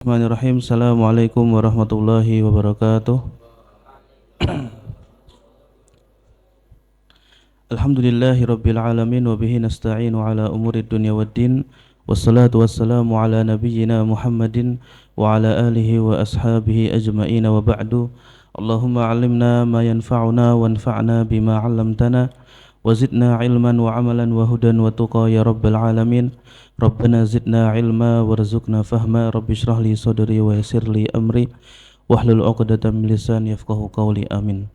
Bismillahirrahmanirrahim. Assalamualaikum warahmatullahi wabarakatuh. Alhamdulillahi rabbil alamin wa bihi nasta'inu ala umuri dunya waddin. Wassalatu wassalamu ala nabiyyina Muhammadin wa ala alihi wa ashabihi ajma'in wa ba'du. Allahumma 'allimna ma yanfa'una wanfa'na bima 'allamtana wa zidna ilman wa amalan wa hudan wa tuqa ya rabbal alamin. Rabbana zidna ilma warzuqna fahma. Rabbi shrah li sadri wa yassir li amri wahlul 'uqdatam min lisani yafqahu qawli. Amin.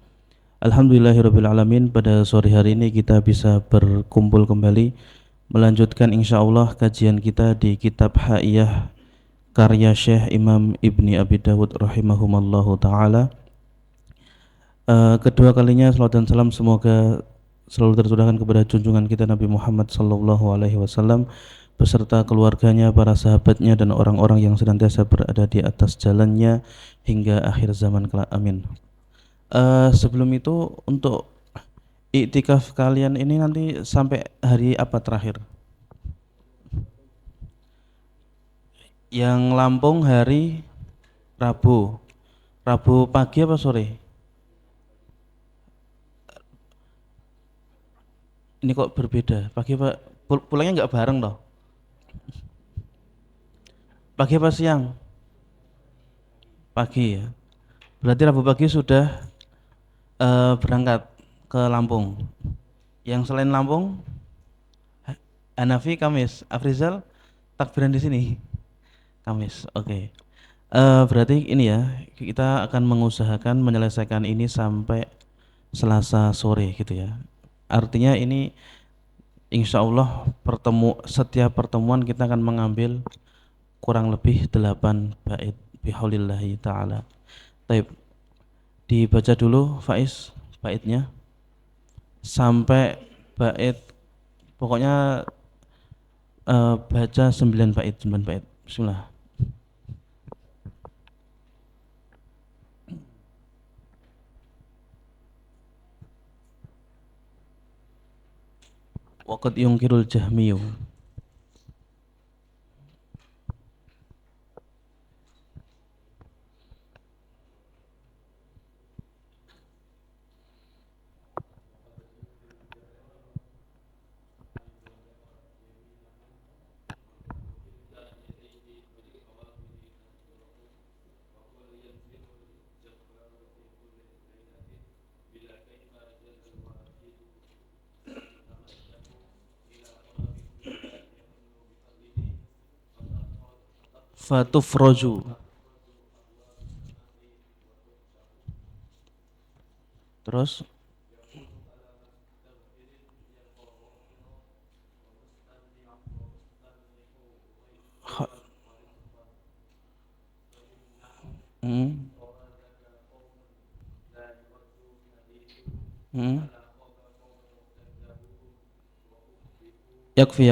Alhamdulillahirabbil alamin. Pada sore hari ini kita bisa berkumpul kembali melanjutkan insyaallah kajian kita di kitab Ha'iyah karya Syekh Imam Ibni Abi Dawud rahimahumallahu taala. Kedua kalinya salawat dan salam semoga selalu tercurahkan kepada junjungan kita Nabi Muhammad sallallahu alaihi wasallam beserta keluarganya, para sahabatnya dan orang-orang yang senantiasa berada di atas jalannya hingga akhir zaman kelak. Amin. Sebelum itu, untuk iktikaf kalian ini nanti sampai hari apa terakhir? Yang Lampung hari Rabu. Rabu pagi apa sore? Ini kok berbeda? Pagi apa? Pulangnya nggak bareng loh. Pagi apa siang? Pagi ya. Berarti Rabu pagi sudah berangkat ke Lampung. Yang selain Lampung, Hanafi Kamis, Afrizal takbiran di sini. Kamis, oke. Berarti ini ya, kita akan mengusahakan menyelesaikan ini sampai Selasa sore gitu ya. Artinya ini insya Allah setiap pertemuan kita akan mengambil kurang lebih 8 bait bihaulillahi ta'ala. Taib, dibaca dulu Faiz baitnya sampai bait, pokoknya baca 9 bait. Bismillah. Waqad yungkirul jahmiyu. Fatufroju. Terus hmm, hmm. Yakfi.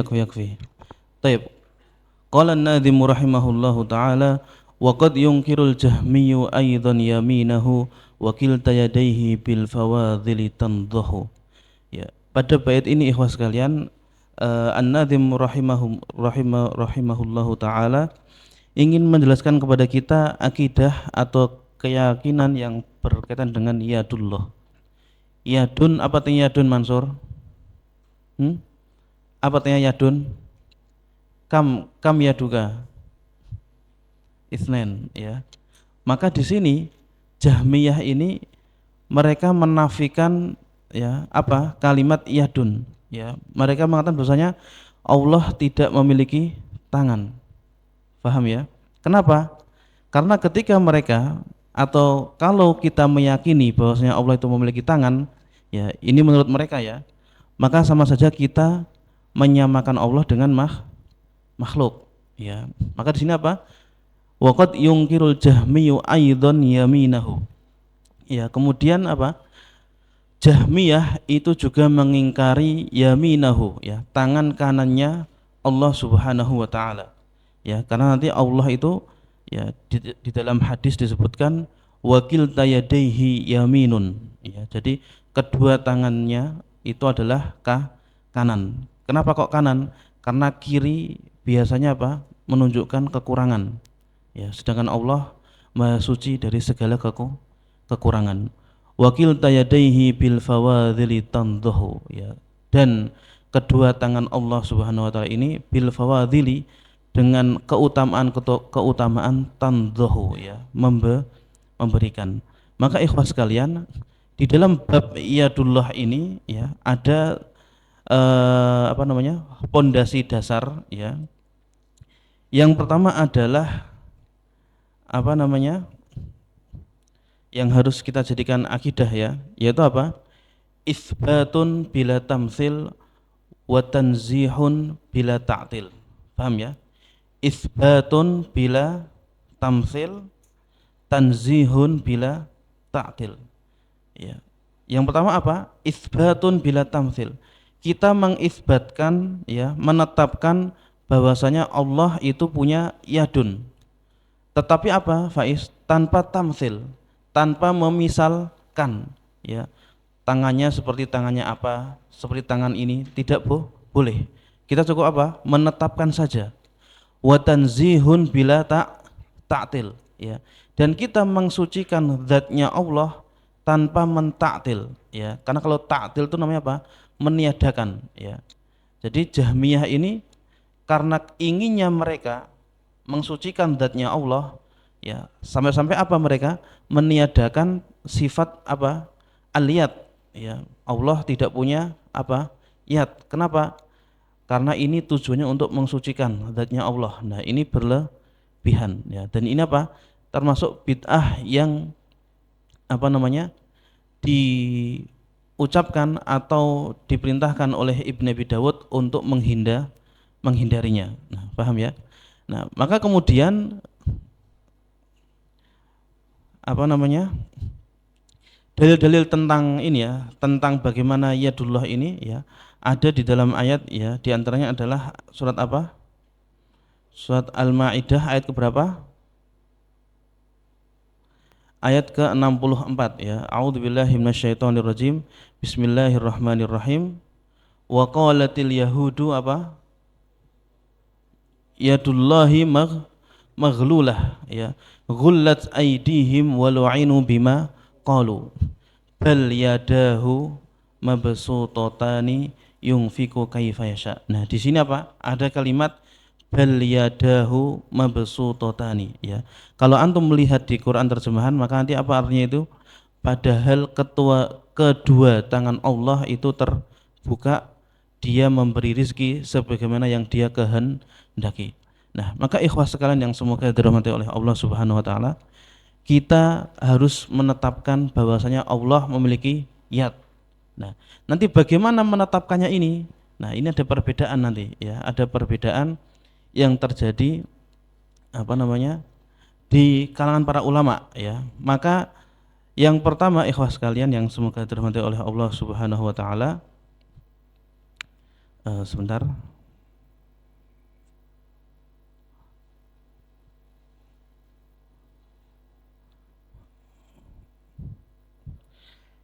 Taib. Qala an-nadhimu rahimahullahu ta'ala wa qad yunkirul jahmiyu aidan yaminahu wa kilta yadayhi bil fawadhili tandahu. Ya, pada bait ini ikhwas sekalian, an-nadhim rahimahullahu ta'ala ingin menjelaskan kepada kita akidah atau keyakinan yang berkaitan dengan yadullah. Yadun, apa artinya yadun Mansur? Apa artinya yadun? Kam yaduka Itsnain ya. Maka di sini Jahmiyah ini mereka menafikan ya apa? Kalimat yadun ya. Mereka mengatakan bahwasanya Allah tidak memiliki tangan. Paham ya? Kenapa? Karena ketika mereka atau kalau kita meyakini bahwasanya Allah itu memiliki tangan, ya ini menurut mereka ya, maka sama saja kita menyamakan Allah dengan makhluk ya. Maka di sini apa? Waqad yungkirul jahmiyu aidan yaminahu. Ya, kemudian apa? Jahmiyah itu juga mengingkari yaminahu ya, tangan kanannya Allah Subhanahu wa taala. Ya, karena nanti Allah itu ya di dalam hadis disebutkan wakil tayadaihi yaminun ya. Jadi kedua tangannya itu adalah kanan. Kenapa kok kanan? Karena kiri biasanya apa? Menunjukkan kekurangan ya, sedangkan Allah Maha suci dari segala kekurangan. Wakil tayadaihi bil fawadhili tandahu, ya, dan kedua tangan Allah Subhanahu wa taala ini bil fawadhili dengan keutamaan tandahu, ya, memberikan. Maka ikhwas sekalian, di dalam bab iyadullah ini, ya, ada pondasi dasar, ya. Yang pertama adalah yang harus kita jadikan akidah, ya, yaitu apa? Itsbatun bila tamtsil wa tanzihun bila ta'til. Paham ya? Itsbatun bila tamtsil, tanzihun bila ta'til. Ya. Yang pertama apa? Itsbatun bila tamtsil. Kita mengisbatkan, ya, menetapkan bahwasanya Allah itu punya yadun. Tetapi apa, Faiz? Tanpa tamtsil, tanpa memisalkan, ya, tangannya seperti tangannya apa, seperti tangan ini, tidak boleh. Kita cukup apa? Menetapkan saja. Wa tanzihun bila ta'til, ya. Dan kita mensucikan zatnya Allah tanpa mentaktil, ya. Karena kalau taktil itu namanya apa? Meniadakan, ya. Jadi Jahmiyah ini karena inginnya mereka mensucikan zatnya Allah, ya, sampai-sampai apa mereka meniadakan sifat apa? Al-yad, ya. Allah tidak punya apa? Yad. Kenapa? Karena ini tujuannya untuk mensucikan zatnya Allah. Nah, ini berlebihan, ya. Dan ini apa? Termasuk bid'ah yang diucapkan atau diperintahkan oleh Ibn Abi Dawud untuk menghindarinya. Nah, paham ya? Nah, maka kemudian dalil-dalil tentang ini, ya, tentang bagaimana yadullah ini, ya, ada di dalam ayat, ya, di antaranya adalah surat apa? Surat Al-Maidah ayat keberapa? Ayat ke-64, ya. A'udzubillahi minasyaitonirrajim. Bismillahirrahmanirrahim. Wa qalatil yahudu apa? Yadullahi maghlulah, ya. Ghullat aydihim wa lu'inu bima qalu. Bal yadahu mabsutatani yunfiqu kaifa yasha. Nah, di sini apa? Ada kalimat bal yadahu mabsutatani, ya. Kalau antum melihat di Quran terjemahan, maka nanti apa artinya itu? Padahal kedua tangan Allah itu terbuka, dia memberi rizki sebagaimana yang dia kehendaki. Nah, maka ikhwas sekalian yang semoga dirahmati oleh Allah Subhanahu wa taala, kita harus menetapkan bahwasanya Allah memiliki yad. Nah, nanti bagaimana menetapkannya ini? Nah, ini ada perbedaan nanti, ya, ada perbedaan yang terjadi di kalangan para ulama, ya. Maka yang pertama, ikhwas sekalian yang semoga dirahmati oleh Allah Subhanahu wa taala, sebentar.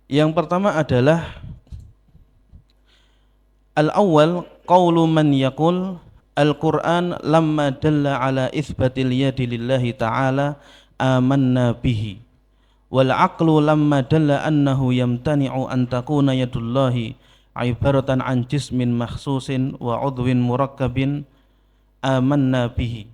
Yang pertama adalah al-awwal qaulu man yaqul Al-Quran lamma dalla ala itsbatil yadi lillahi ta'ala amanna bihi wal aqlu lamma dalla annahu yamtani'u an takuna yadullahi ibaratan an jismin makhsusin wa udwin murakkabin amanna bihi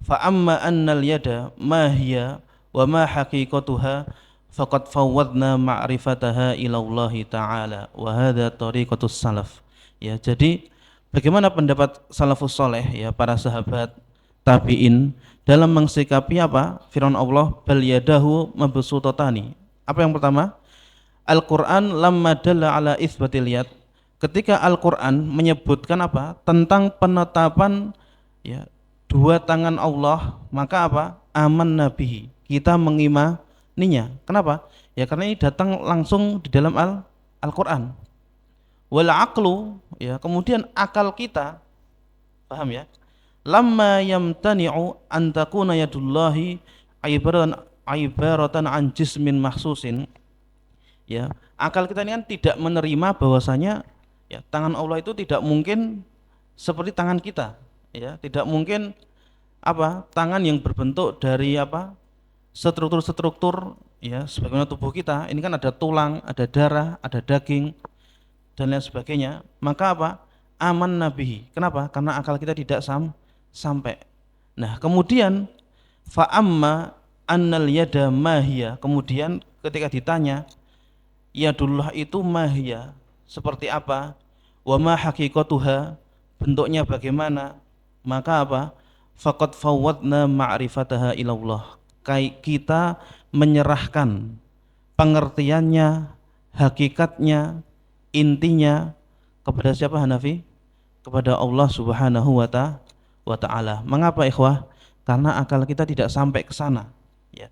fa amma annal yada ma hiya wa ma haqiqatuha faqad fawwadna ma'rifataha ila Allah ta'ala wa hadha tariqatus salaf, ya. Jadi bagaimana pendapat salafus soleh, ya, para sahabat tabi'in dalam mensikapi apa? Firman Allah bal yadahu mabsutatani. Apa yang pertama? Al-Quran lamma dalla ala itsbatil yad. Ketika Al-Quran menyebutkan apa? Tentang penetapan, ya, dua tangan Allah, maka apa? Aman nabihi. Kita mengimaninya. Kenapa? Ya, karena ini datang langsung di dalam Al-Quran. Wal aqlu, ya, kemudian akal kita, paham ya? Lamma yamtani'u an takuna yadullahi ibaratan an jismin mahsusin, ya. Akal kita ini kan tidak menerima bahwasanya, ya, tangan Allah itu tidak mungkin seperti tangan kita, ya, tidak mungkin apa? Tangan yang berbentuk dari apa? Struktur-struktur ya sebagaimana tubuh kita. Ini kan ada tulang, ada darah, ada daging dan lain sebagainya. Maka apa? Aman nabihi. Kenapa? Karena akal kita tidak sampai. Nah, kemudian fa amma annal yada mahia. Kemudian ketika ditanya, yadullah itu mahia seperti apa? Wa ma haqiqatuha, bentuknya bagaimana? Maka apa? Faqad fawwadna ma'rifataha ilallah. Kita menyerahkan pengertiannya, hakikatnya, intinya kepada siapa Hanafi? Kepada Allah Subhanahu wa taala. Mengapa ikhwah? Karena akal kita tidak sampai ke sana, ya.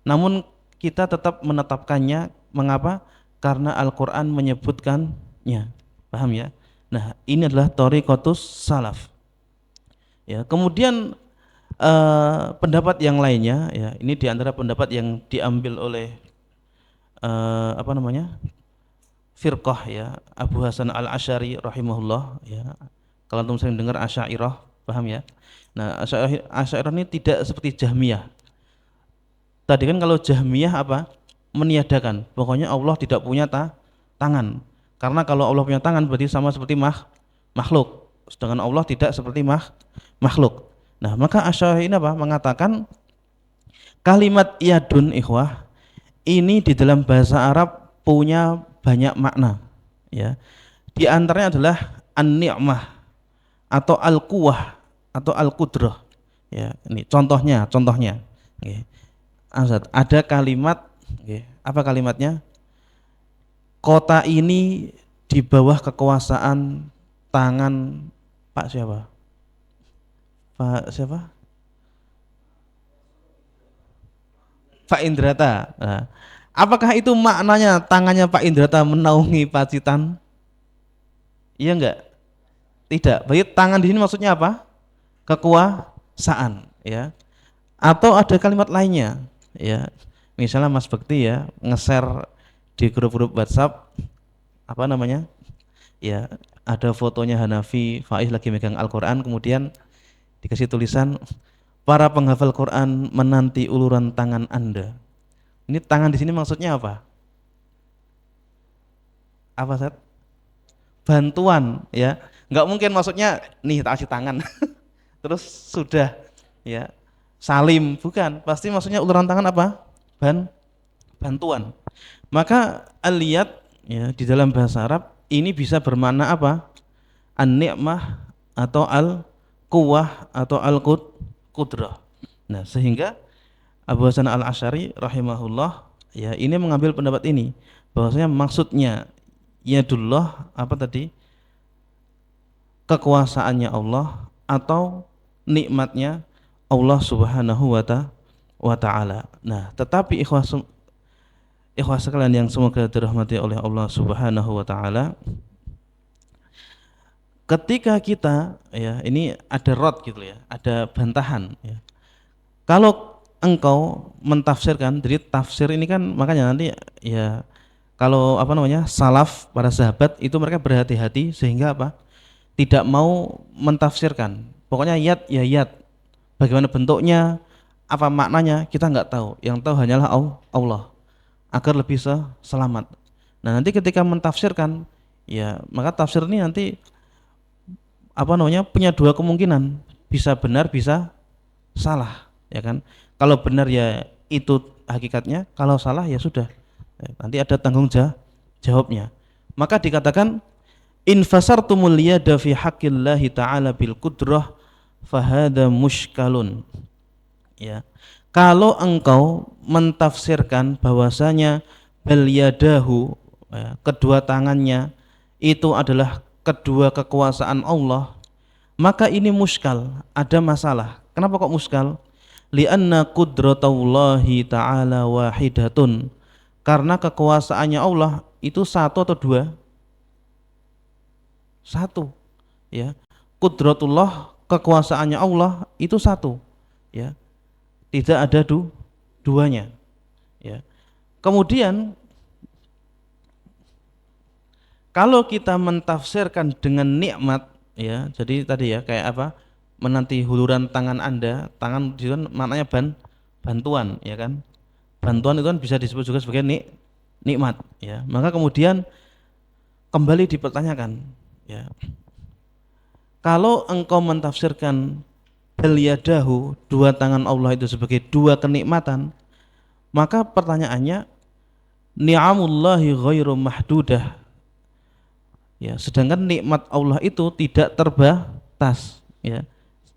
Namun kita tetap menetapkannya. Mengapa? Karena Al-Qur'an menyebutkannya. Paham ya? Nah, ini adalah thariqatus salaf. Ya, kemudian pendapat yang lainnya ya, ini diantara pendapat yang diambil oleh apa namanya? Firqah ya, Abu Hasan Al-Asy'ari rahimahullah ya. Kalau antum sering dengar Asy'ariyah, paham ya? Nah, Asy'ariyah ini tidak seperti Jahmiyah. Tadi kan kalau Jahmiyah apa? Meniadakan. Pokoknya Allah tidak punya tangan. Karena kalau Allah punya tangan berarti sama seperti makhluk. Sedangkan Allah tidak seperti makhluk. Nah, maka Asy'ariyah ini apa? Mengatakan kalimat yadun ikhwah ini di dalam bahasa Arab punya banyak makna ya. Di antaranya adalah an-ni'mah atau al-quwah atau al-qudrah ya. Ini contohnya okay. Azad, ada kalimat okay. Apa kalimatnya? Kota ini di bawah kekuasaan tangan Pak siapa? Pak siapa? Pak Indrata. Nah, apakah itu maknanya tangannya Pak Indrata menaungi Pacitan? Iya enggak? Tidak. Berarti tangan di sini maksudnya apa? Kekuasaan, ya. Atau ada kalimat lainnya, ya. Misalnya Mas Bekti ya nge-share di grup-grup WhatsApp apa namanya? Ya, ada fotonya Hanafi Faiz lagi megang Al-Qur'an, kemudian dikasih tulisan para penghafal Quran menanti uluran tangan Anda. Ini tangan di sini maksudnya apa? Apa Seth? Bantuan ya. Enggak mungkin maksudnya nih tak kasih tangan terus sudah ya salim, bukan. Pasti maksudnya uluran tangan apa? Bantuan. Maka al-yad ya di dalam bahasa Arab ini bisa bermakna apa? An-ni'mah atau al-quwah atau al-qudrah. Nah, sehingga Abu Hasan Al-Asy'ari rahimahullah ya ini mengambil pendapat ini bahwasanya maksudnya yadullah apa tadi? Kekuasaannya Allah atau nikmatnya Allah Subhanahu wa taala. Nah, tetapi ikhwah sekalian yang semoga dirahmati oleh Allah Subhanahu wa taala, ketika kita ya ini ada rad gitu ya, ada bantahan ya. Kalau engkau mentafsirkan, jadi tafsir ini kan makanya nanti ya kalau apa namanya salaf para sahabat itu mereka berhati-hati sehingga apa? Tidak mau mentafsirkan. Pokoknya yad ya yad. Bagaimana bentuknya, apa maknanya kita nggak tahu. Yang tahu hanyalah Allah agar lebih selamat. Nah, nanti ketika mentafsirkan ya maka tafsir ini nanti apa namanya punya dua kemungkinan, bisa benar bisa salah ya kan. Kalau benar ya itu hakikatnya, kalau salah ya sudah nanti ada tanggung jawabnya. Maka dikatakan infasartumul yada fi haqqillahi ta'ala bil qudrah fahada mushkalun ya. Kalau engkau mentafsirkan bahwasanya bal yadahu ya, kedua tangannya itu adalah kedua kekuasaan Allah, maka ini muskal, ada masalah. Kenapa kok muskal? Lianna qudratullahi ta'ala wahidatun, karena kekuasaannya Allah itu satu atau dua? Satu ya. Qudratullah, kekuasaannya Allah itu satu ya. Tidak ada duanya ya. Kemudian kalau kita mentafsirkan dengan nikmat ya, jadi tadi ya kayak apa? menanti huluran tangan Anda, tangan itu kan maknanya bantuan, ya kan? Bantuan itu kan bisa disebut juga sebagai nikmat, ya. Maka kemudian kembali dipertanyakan, ya. Kalau engkau mentafsirkan bal yadahu, dua tangan Allah itu sebagai dua kenikmatan, maka pertanyaannya ni'amullahi ghairu mahdudah, ya, sedangkan nikmat Allah itu tidak terbatas, ya.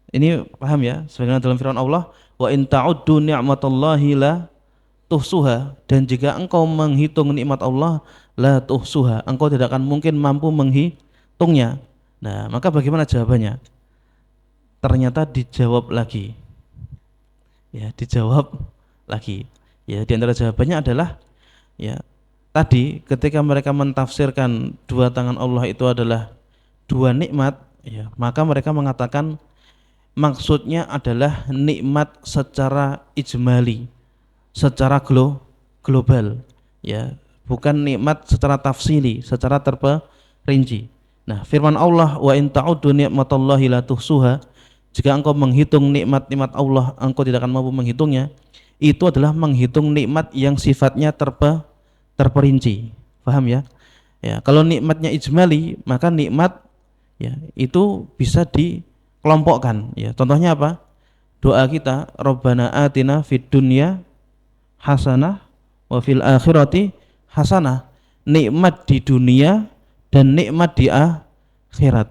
Ini paham ya? Sebagaimana dalam firman Allah, wa in ta'uddu ni'matallahi la tuhsuha, dan jika engkau menghitung nikmat Allah la tuhsuha, engkau tidak akan mungkin mampu menghitungnya. Nah, maka bagaimana jawabannya? Ternyata dijawab lagi. Ya, dijawab lagi. Ya, di antara jawabannya adalah, ya, tadi ketika mereka mentafsirkan dua tangan Allah itu adalah dua nikmat, ya, maka mereka mengatakan maksudnya adalah nikmat secara ijmali, secara global, ya, bukan nikmat secara tafsili, secara terperinci. Nah, firman Allah, wa in ta'uddu ni'matallahi la tuhsuha, jika engkau menghitung nikmat-nikmat Allah engkau tidak akan mampu menghitungnya, itu adalah menghitung nikmat yang sifatnya terperinci. Paham ya? Ya, kalau nikmatnya ijmali, maka nikmat, ya, itu bisa dikelompokkan, ya. Contohnya apa? Doa kita, Rabbana atina fid dunya hasanah wa fil akhirati hasanah. Nikmat di dunia dan nikmat di akhirat.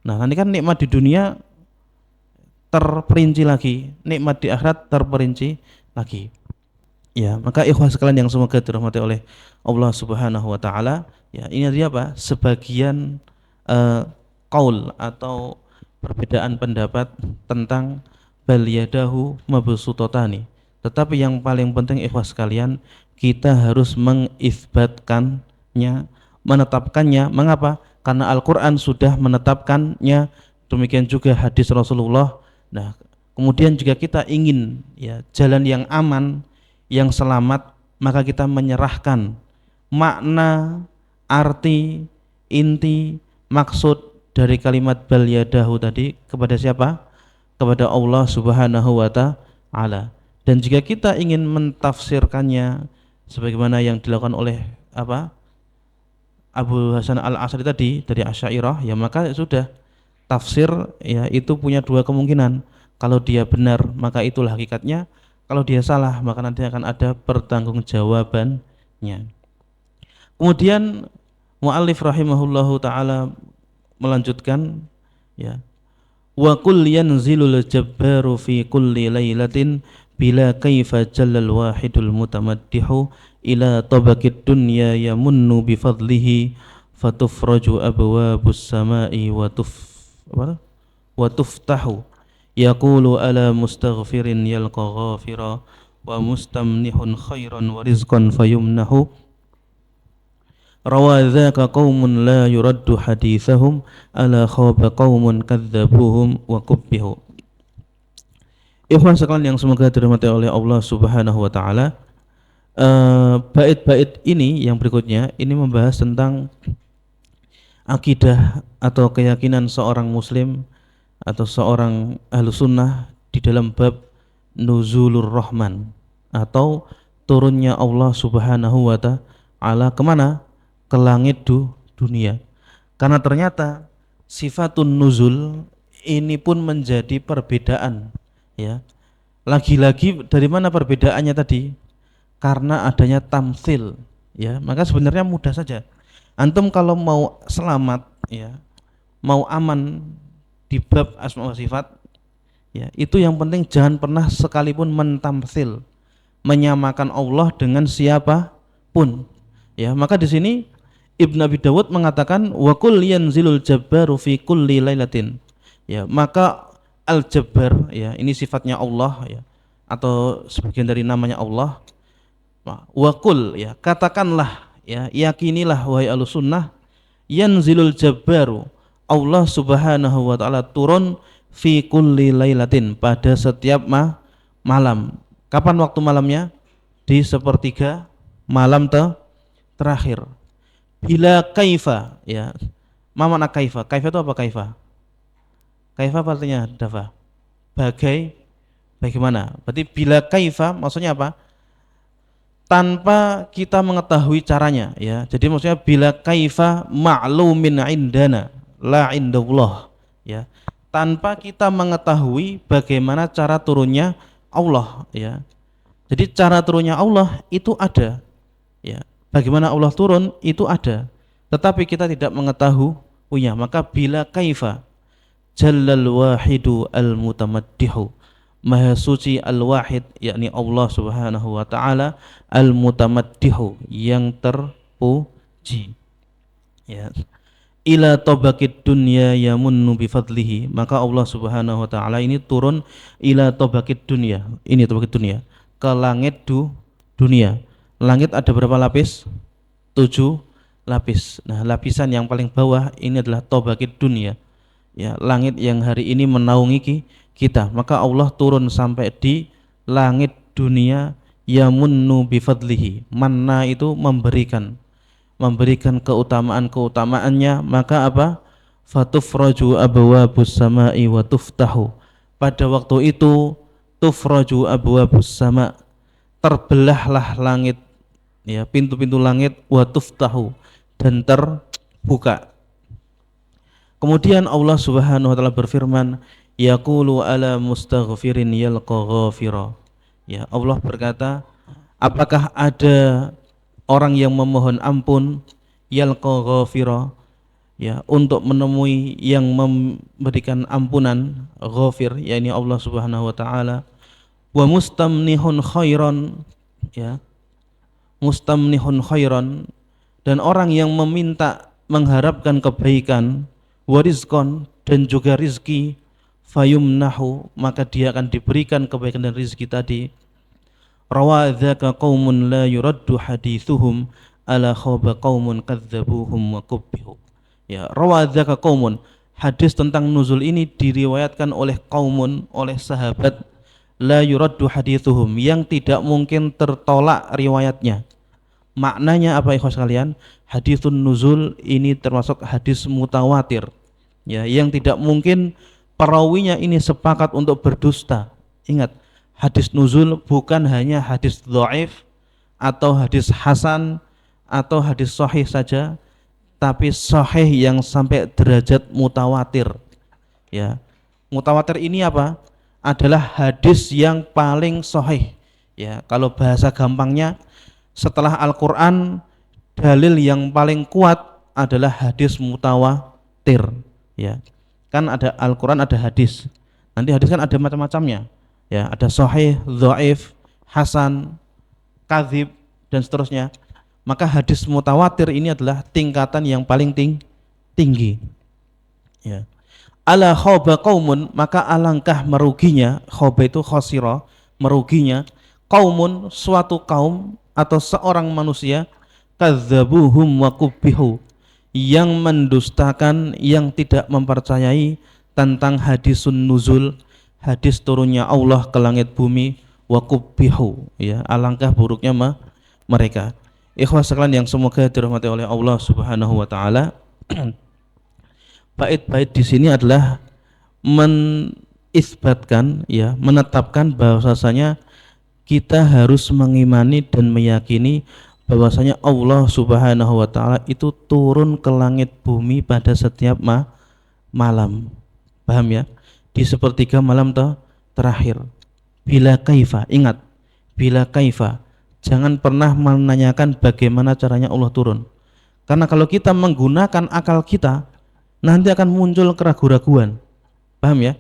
Nah, nanti kan nikmat di dunia terperinci lagi, nikmat di akhirat terperinci lagi. Ya, maka ikhwah sekalian yang semoga dirahmati oleh Allah Subhanahu wa taala, ya, ini dia apa? Sebagian qaul atau perbedaan pendapat tentang bal yadahu mabsutatani. Tetapi yang paling penting ikhwah sekalian, kita harus mengisbatkannya, menetapkannya. Mengapa? Karena Al-Qur'an sudah menetapkannya, demikian juga hadis Rasulullah. Nah, kemudian jika kita ingin, ya, jalan yang aman, yang selamat, maka kita menyerahkan makna, arti, inti, maksud dari kalimat bal yadahu tadi kepada siapa? Kepada Allah Subhanahu wa taala. Dan jika kita ingin mentafsirkannya sebagaimana yang dilakukan oleh Abu Hasan Al-Asy'ari tadi dari Asy'ariyah, ya, maka sudah tafsir, ya, itu punya dua kemungkinan. Kalau dia benar maka itulah hakikatnya, kalau dia salah maka nanti akan ada pertanggungjawabannya. Kemudian muallif rahimahullahu taala melanjutkan, ya, wa kull yanzilul jabbaru fi kulli lailatin bila kaifa jallal wahidul mutamaddihu ila tabaqid dunya yamunnu bi fadlihi fatufraju abwabus samai wa tuftahu yaqulu ala mustaghfirin yalqa ghafira wa mustamnihun khairan wa rizqan fayumnahu rawa dzaka qaumun la yuraddu hadithahum ala khaba qaumun kadzabuhum wa kubbihu. Ikhwan sekalian yang semoga dirahmati oleh Allah Subhanahu wa taala, bait-bait ini yang berikutnya ini membahas tentang akidah atau keyakinan seorang muslim atau seorang ahlu sunnah di dalam bab nuzulur rahman atau turunnya Allah Subhanahu wa ta'ala kemana? Ke langit dunia. Karena ternyata sifatun nuzul ini pun menjadi perbedaan, ya. Lagi-lagi dari mana perbedaannya tadi? Karena adanya tamtsil, ya. Maka sebenarnya mudah saja. Antum kalau mau selamat, ya, mau aman di bab asma wa sifat, ya, itu yang penting jangan pernah sekalipun mentamtsil, menyamakan Allah dengan siapapun, ya. Maka di sini Ibn Abi Dawud mengatakan wa kul yanzilul jabbaru fi kulli lailatin, ya, maka al-jabbar, ya, ini sifatnya Allah, ya, atau sebagian dari namanya Allah. Wa kul, ya, katakanlah, ya, yakinilah wahai ahlussunnah, yanzilul jabbaru, Allah Subhanahu wa taala turun fi kulli lailatin, pada setiap malam. Kapan waktu malamnya? Di sepertiga malam terakhir. Bila kaifa, ya. Ma makna kaifa? Kaifa itu apa kaifa? Kaifa artinya dafa? Bagaimana? Berarti bila kaifa maksudnya apa? Tanpa kita mengetahui caranya, ya. Jadi maksudnya bila kaifa ma'lumin indana la indallah, ya. Tanpa kita mengetahui bagaimana cara turunnya Allah, ya. Jadi cara turunnya Allah itu ada, ya. Bagaimana Allah turun itu ada, tetapi kita tidak mengetahuinya. Maka bila kaifa jallal wahidu al mutamaddihu, Maha suci al-wahid, yakni Allah subhanahu wa ta'ala, al-mutamaddihu, yang terpuji, ya. Ila tabaqid dunya yamunnu bifadlihi, maka Allah subhanahu wa ta'ala ini turun ila tabaqid dunya, ini tabaqid dunya, ke langit dunia. Langit ada berapa lapis? 7 lapis. Nah, lapisan yang paling bawah ini adalah tabaqid dunya, ya, langit yang hari ini menaungi kita. Maka Allah turun sampai di langit dunia, yamunnu bifadlihi, manna itu memberikan keutamaan-keutamaannya. Maka apa? Fatufraju abwabus samai wa tuftahu, pada waktu itu tufraju abwabus sama, terbelahlah langit, ya, pintu-pintu langit, wa tuftahu, dan terbuka. Kemudian Allah subhanahu wa ta'ala berfirman, yaqulu ala mustaghfirin yalqa ghafira, ya, Allah berkata, apakah ada orang yang memohon ampun, yalqa ghafira, ya, untuk menemui yang memberikan ampunan, ghafir, yakni Allah subhanahu wa ta'ala, wa mustamnihun khairan, ya, mustamnihun khairan, dan orang yang meminta, mengharapkan kebaikan, wa rizqan, dan juga rizki, fayumnahu, maka dia akan diberikan kebaikan dan rizki tadi. Rawadzaka qaumun la yuraddu hadithuhum ala khaba qaumun kadzabuhum wa kubbihu, ya. Rawadzaka qaumun, hadis tentang nuzul ini diriwayatkan oleh qaumun, oleh sahabat, la yuraddu hadithuhum, yang tidak mungkin tertolak riwayatnya. Maknanya apa ikhwas sekalian? Haditsun nuzul ini termasuk hadis mutawatir, ya, yang tidak mungkin perawinya ini sepakat untuk berdusta. Ingat, hadis nuzul bukan hanya hadis dhaif atau hadis hasan atau hadis sahih saja, tapi sahih yang sampai derajat mutawatir, ya. Mutawatir ini apa? Adalah hadis yang paling sahih, ya. Kalau bahasa gampangnya, setelah Al-Quran, dalil yang paling kuat adalah hadis mutawatir, ya. Kan ada Al-Quran, ada hadis. Nanti hadis kan ada macam-macamnya, ya. Ada sahih, dhaif, hasan, kadzib, dan seterusnya. Maka hadis mutawatir ini adalah tingkatan yang paling tinggi, ya. Ala khaba qaumun, maka alangkah meruginya, khaba itu khosira, meruginya, qaumun, suatu kaum atau seorang manusia, kadzabuhum wa kubbihu, yang mendustakan, yang tidak mempercayai tentang hadisun nuzul, hadis turunnya Allah ke langit bumi, wa kubbihu, ya, alangkah buruknya mereka. Ikhwas sekalian yang semoga dirahmati oleh Allah subhanahu wa ta'ala, bait-bait di sini adalah menisbatkan, ya, menetapkan bahwasanya kita harus mengimani dan meyakini bahwasanya Allah subhanahu wa ta'ala itu turun ke langit bumi pada setiap malam. Paham ya? Di sepertiga malam terakhir. Bila kaifa, ingat, bila kaifa, jangan pernah menanyakan bagaimana caranya Allah turun. Karena kalau kita menggunakan akal kita, nanti akan muncul keraguan-raguan. Paham ya?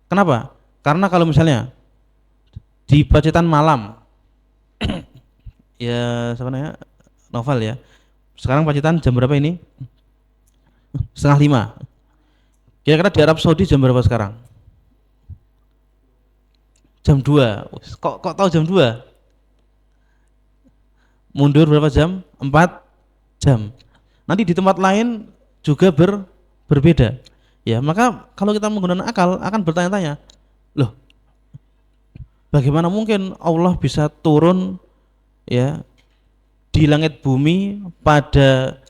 Kenapa? Karena kalau misalnya di bacetan malam ya sebenarnya novel, ya, sekarang bacetan jam berapa ini? 4:30. Kira-kira di Arab Saudi jam berapa sekarang? Jam 2. Kok tahu jam 2? Mundur berapa jam? 4 jam. Nanti di tempat lain juga berbeda, ya. Maka kalau kita menggunakan akal akan bertanya-tanya, loh, bagaimana mungkin Allah bisa turun, ya, di langit bumi pada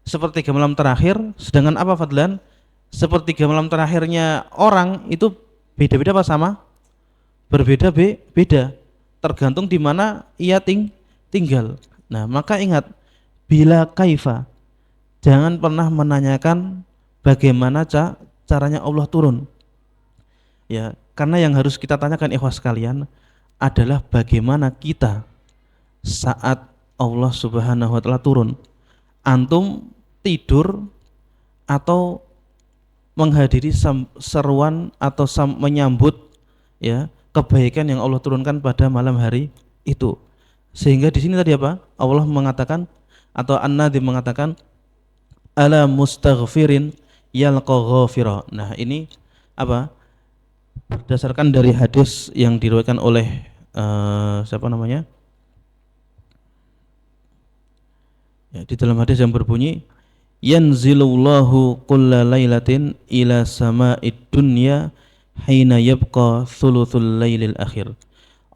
sepertiga malam terakhir, sedangkan apa fadlan? Sepertiga malam terakhirnya orang itu beda-beda apa sama? Berbeda beda. Tergantung di mana ia tinggal. Nah, maka ingat, bila kaifa, jangan pernah menanyakan bagaimana caranya Allah turun. Ya, karena yang harus kita tanyakan ikhwas sekalian adalah bagaimana kita saat Allah Subhanahu wa taala turun. Antum tidur atau menghadiri seruan atau menyambut ya kebaikan yang Allah turunkan pada malam hari itu. Sehingga di sini tadi apa? Allah mengatakan atau An-Nadim mengatakan ala mustaghfirin yalqa ghafira. Nah, ini apa? Berdasarkan dari hadis yang diriwayatkan oleh siapa namanya? Ya, di dalam hadis yang berbunyi yanzilullahu kulla lailatin ila sama'id dunya hina yabqa thuluthul lailil akhir.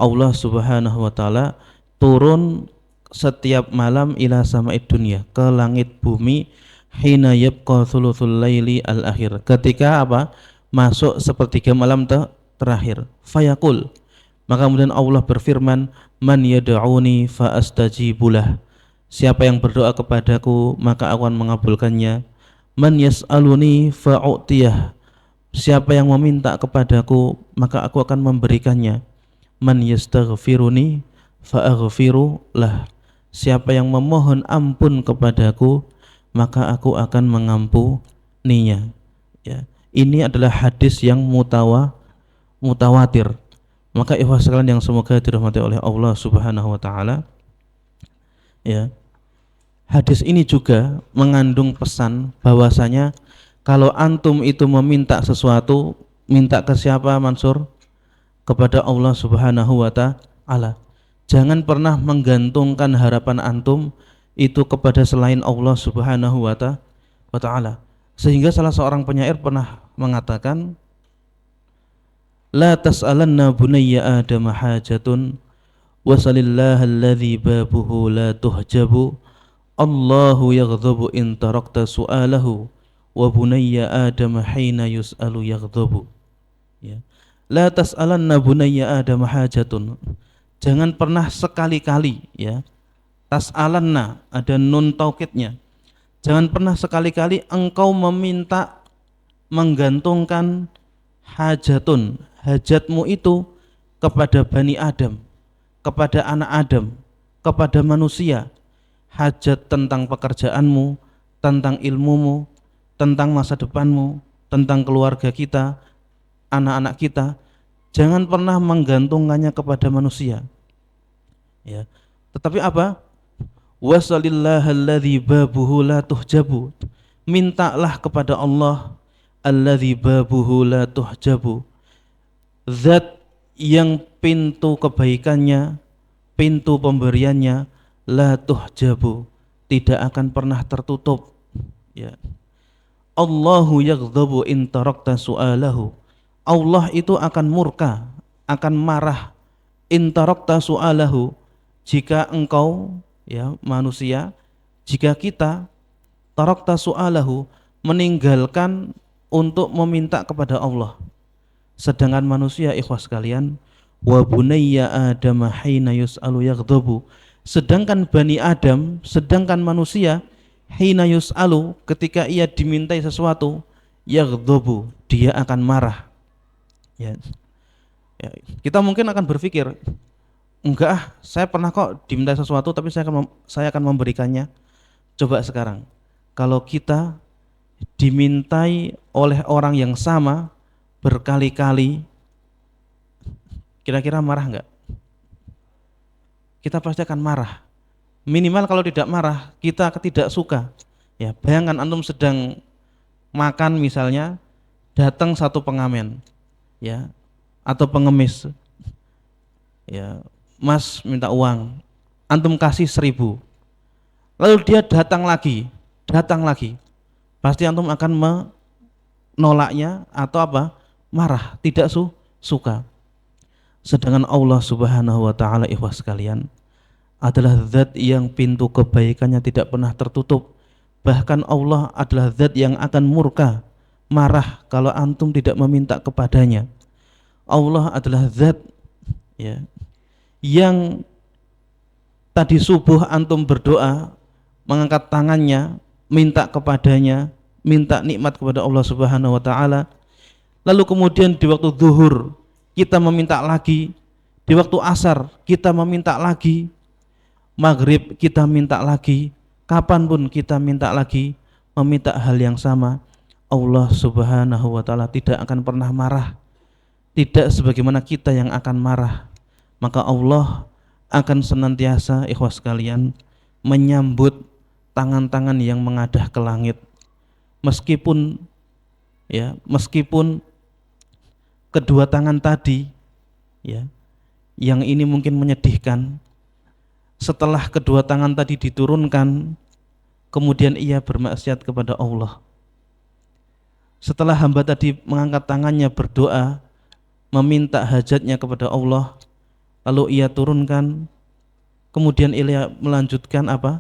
Allah Subhanahu wa taala turun setiap malam ila sama'id dunya, ke langit bumi, hina yabqa thuluthul laili al akhir, ketika apa? Masuk sepertiga malam terakhir. Fayaqul, maka kemudian Allah berfirman, man yad'uni fa astajibulah, siapa yang berdoa kepadaku maka aku akan mengabulkannya. Man yas'aluni fa'u'tiyah, siapa yang meminta kepadaku maka aku akan memberikannya. Man yastaghfiruni fa'aghfiru lah, siapa yang memohon ampun kepadaku maka aku akan mengampuninya. Ya, ini adalah hadis yang mutawatir. Maka ikhwas sekalian yang semoga dirahmati oleh Allah Subhanahu wa taala, ya, hadis ini juga mengandung pesan bahwasanya kalau antum itu meminta sesuatu, minta ke siapa Mansur? Kepada Allah Subhanahu wa taala. Jangan pernah menggantungkan harapan antum itu kepada selain Allah Subhanahu wa taala. Sehingga salah seorang penyair pernah mengatakan, la tas'alanna bunayya adam hajatun wasalillaha alladhi babuhu la tuhjabu, Allahu yaghdabu in tarakta su'alahu wa bunayya adam hina yus'alu yaghdabu. Ya. La tas'alanna bunayya adam hajatun, jangan pernah sekali-kali, ya, tas'alanna ada nun taukidnya, jangan pernah sekali-kali engkau meminta, menggantungkan hajatun, hajatmu itu kepada Bani Adam, kepada anak Adam, kepada manusia. Hajat tentang pekerjaanmu, tentang ilmumu, tentang masa depanmu, tentang keluarga kita, anak-anak kita, jangan pernah menggantungkannya kepada manusia. Ya. Tetapi apa? Wasalillahalladzi babuhu la tuhjabu, mintalah kepada Allah alladzi babuhu la tuhjabu, zat yang pintu kebaikannya, pintu pemberiannya la tuhjabu, tidak akan pernah tertutup. Ya. Allahu yaghdabu in tarakta su'alahu, Allah itu akan murka, akan marah, in tarakta su'alahu, jika engkau, ya, manusia, jika kita tarakta su'alahu, meninggalkan untuk meminta kepada Allah. Sedangkan manusia, ikhwas sekalian, wa bunayya adam hina yus'alu yaghdabu, sedangkan Bani Adam, sedangkan manusia, hina yus'alu, ketika ia dimintai sesuatu, yaghdabu, dia akan marah. Ya. Ya, kita mungkin akan berpikir, enggak, saya pernah kok dimintai sesuatu tapi saya akan memberikannya. Coba sekarang, kalau kita dimintai oleh orang yang sama berkali-kali, kira-kira marah enggak? Kita pasti akan marah. Minimal kalau tidak marah, kita tidak suka. Ya, bayangkan antum sedang makan misalnya, datang satu pengamen, ya, atau pengemis, ya, Mas minta uang, antum kasih 1.000, lalu dia datang lagi, pasti antum akan menolaknya atau apa? Marah, tidak suka. Sedangkan Allah Subhanahu wa taala, ikhwas sekalian, adalah zat yang pintu kebaikannya tidak pernah tertutup. Bahkan Allah adalah zat yang akan murka, marah kalau antum tidak meminta kepadanya. Allah adalah zat, ya, yang tadi subuh antum berdoa, mengangkat tangannya, minta kepadanya, minta nikmat kepada Allah Subhanahu wa taala. Lalu kemudian di waktu zuhur kita meminta lagi, di waktu asar kita meminta lagi, maghrib kita minta lagi, kapanpun kita minta lagi, meminta hal yang sama. Allah Subhanahu wa taala tidak akan pernah marah, tidak sebagaimana kita yang akan marah. Maka Allah akan senantiasa, ikhwas sekalian, menyambut tangan-tangan yang mengadah ke langit. Meskipun kedua tangan tadi, ya, yang ini mungkin menyedihkan. Setelah kedua tangan tadi diturunkan, kemudian ia bermaksiat kepada Allah. Setelah hamba tadi mengangkat tangannya berdoa, meminta hajatnya kepada Allah, lalu ia turunkan, kemudian ia melanjutkan apa?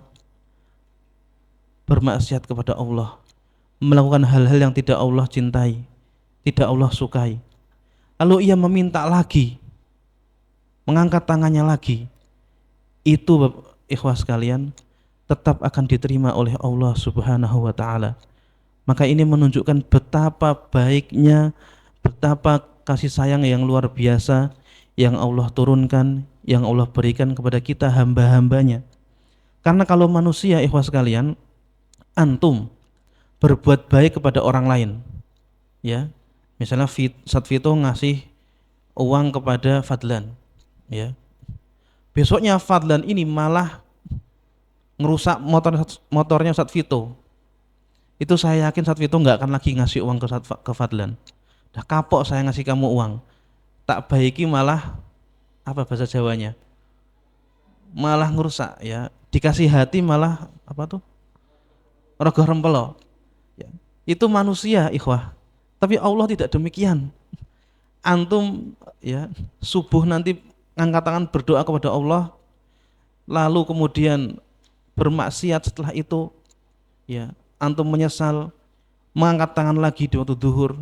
Bermaksiat kepada Allah, melakukan hal-hal yang tidak Allah cintai, tidak Allah sukai. Lalu ia meminta lagi, mengangkat tangannya lagi. Itu ikhwas sekalian tetap akan diterima oleh Allah Subhanahu wa taala. Maka ini menunjukkan betapa baiknya, betapa kasih sayang yang luar biasa yang Allah turunkan, yang Allah berikan kepada kita hamba-hambanya. Karena kalau manusia, ikhwas sekalian, antum berbuat baik kepada orang lain, ya, misalnya Ustaz Vito ngasih uang kepada Fadlan, ya, besoknya Fadlan ini malah ngerusak motornya Ustaz Vito, itu saya yakin Ustaz Vito nggak akan lagi ngasih uang ke Fadlan. Dah kapok saya ngasih kamu uang, tak baiki malah apa bahasa Jawanya, malah ngerusak, ya, dikasih hati malah apa tuh, rogoh rempelo, ya. Itu manusia, ikhwah. Tapi Allah tidak demikian. Antum, ya, subuh nanti angkat tangan berdoa kepada Allah, lalu kemudian bermaksiat setelah itu, ya, antum menyesal, mengangkat tangan lagi di waktu zuhur,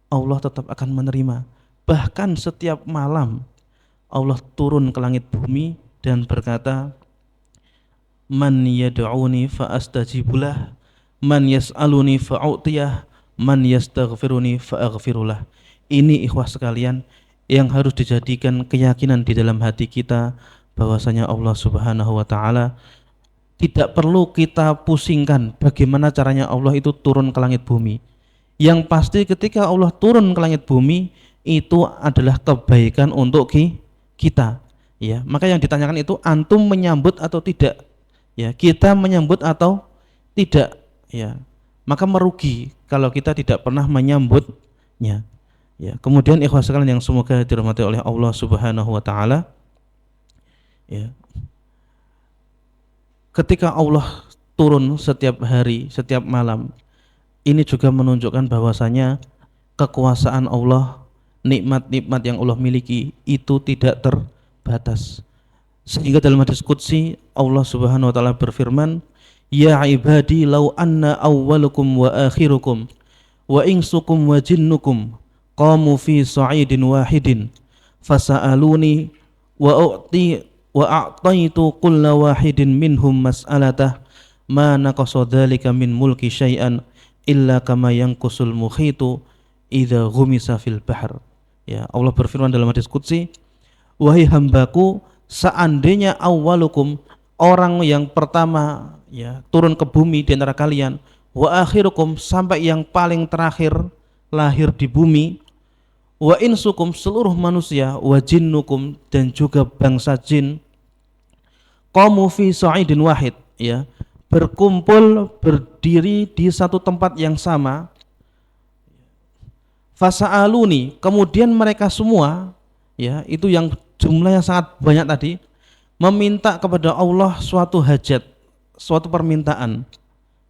Allah tetap akan menerima. Bahkan setiap malam Allah turun ke langit bumi dan berkata, man yad'uni fa astajibulah, man yas'aluni fa u'tiyah, man yastaghfiruni fa aghfirulah. Ini ikhwah sekalian yang harus dijadikan keyakinan di dalam hati kita, bahwasanya Allah Subhanahu wa taala tidak perlu kita pusingkan bagaimana caranya Allah itu turun ke langit bumi. Yang pasti ketika Allah turun ke langit bumi itu adalah kebaikan untuk kita, ya. Maka yang ditanyakan itu antum menyambut atau tidak, ya, kita menyambut atau tidak, ya. Maka merugi kalau kita tidak pernah menyambutnya, ya. Kemudian ikhwah sekalian yang semoga dirahmati oleh Allah Subhanahu wa taala, ya, ketika Allah turun setiap hari, setiap malam, ini juga menunjukkan bahwasanya kekuasaan Allah, nikmat-nikmat yang Allah miliki itu tidak terbatas. Sehingga dalam hadis qudsi Allah Subhanahu wa taala berfirman, ya ibadi law anna awwalukum wa akhirukum wa insukum wa jinnukum qamu fi sa'idin wahidin fasa'aluni wa a'taitu kulla wahidin minhum mas'alatah ma naqasa dzalika min mulki syai'an illa kama yanqusul mukhitu idza ghumisa fil bahr. Ya, Allah berfirman dalam hadis qudsi, wahai hambaku, seandainya awwalukum, orang yang pertama, ya, turun ke bumi di antara kalian, wa akhirukum, sampai yang paling terakhir lahir di bumi, wa insukum, seluruh manusia, wa jinnukum, dan juga bangsa jin, qamu fi sa'idin wahid, ya, berkumpul berdiri di satu tempat yang sama, fasa'aluni, kemudian mereka semua, ya, itu yang jumlahnya sangat banyak tadi, meminta kepada Allah suatu hajat, suatu permintaan,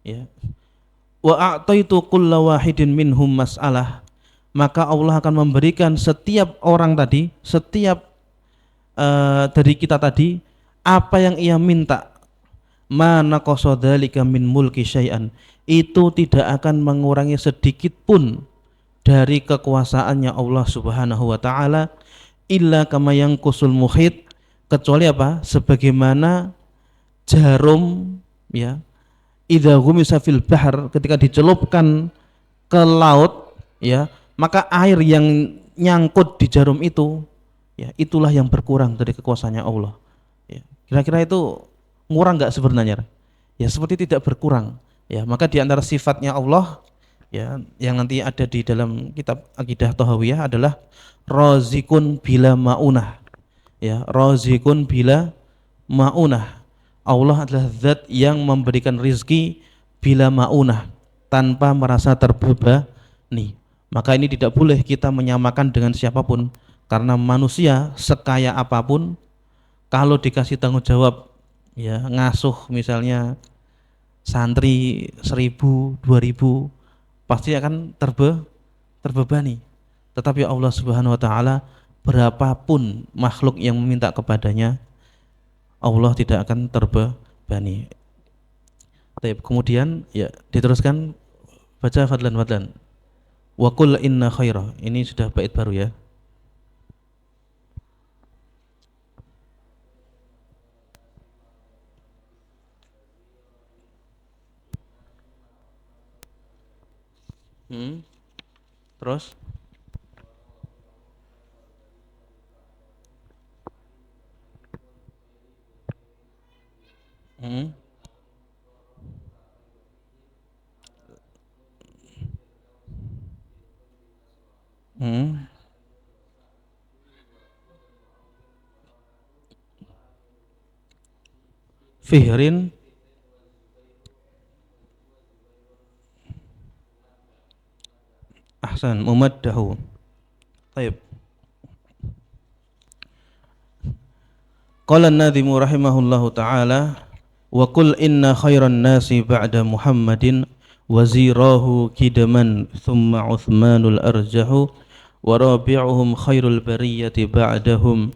ya. Wa a'taitu kulla wahidin minhum mas'alah, maka Allah akan memberikan setiap orang tadi, setiap dari kita tadi, apa yang ia minta, ma naqasa dzalika min mulki syai'an, itu tidak akan mengurangi sedikit pun dari kekuasaannya Allah Subhanahu wa taala, illa kama yanqusul muhit, kecuali apa? Sebagaimana jarum, ya, idza ghumisa fil bahr, ketika dicelupkan ke laut, ya, maka air yang nyangkut di jarum itu, ya, itulah yang berkurang dari kekuasaannya Allah. Ya, kira-kira itu ngurang nggak sebenarnya? Ya, seperti tidak berkurang. Ya, maka di antara sifatnya Allah, ya, yang nanti ada di dalam kitab Aqidah Thahawiyah adalah razikun bila maunah. Ya, razikun bila maunah. Allah adalah zat yang memberikan rizki bila maunah, tanpa merasa terbebani. Maka ini tidak boleh kita menyamakan dengan siapapun, karena manusia sekaya apapun, kalau dikasih tanggung jawab, ya, ngasuh misalnya santri 1000, 2000, pasti akan terbebani. Tetapi Allah Subhanahu wa taala, berapapun makhluk yang meminta kepadanya, Allah tidak akan terbebani. Baik, kemudian ya diteruskan, baca fadlan. Wa qul inna khaira. Ini sudah bait baru ya. Terus hmm. Hmm. Fihrin ahsan mumaddahu. Baik. Qala an-nadhimu rahimahullahu ta'ala, wa qul inna khairan nasi ba'da Muhammadin wazirahu kidaman thumma Uthmanul arjahu wa rabi'uhum khairul bariyati ba'dahum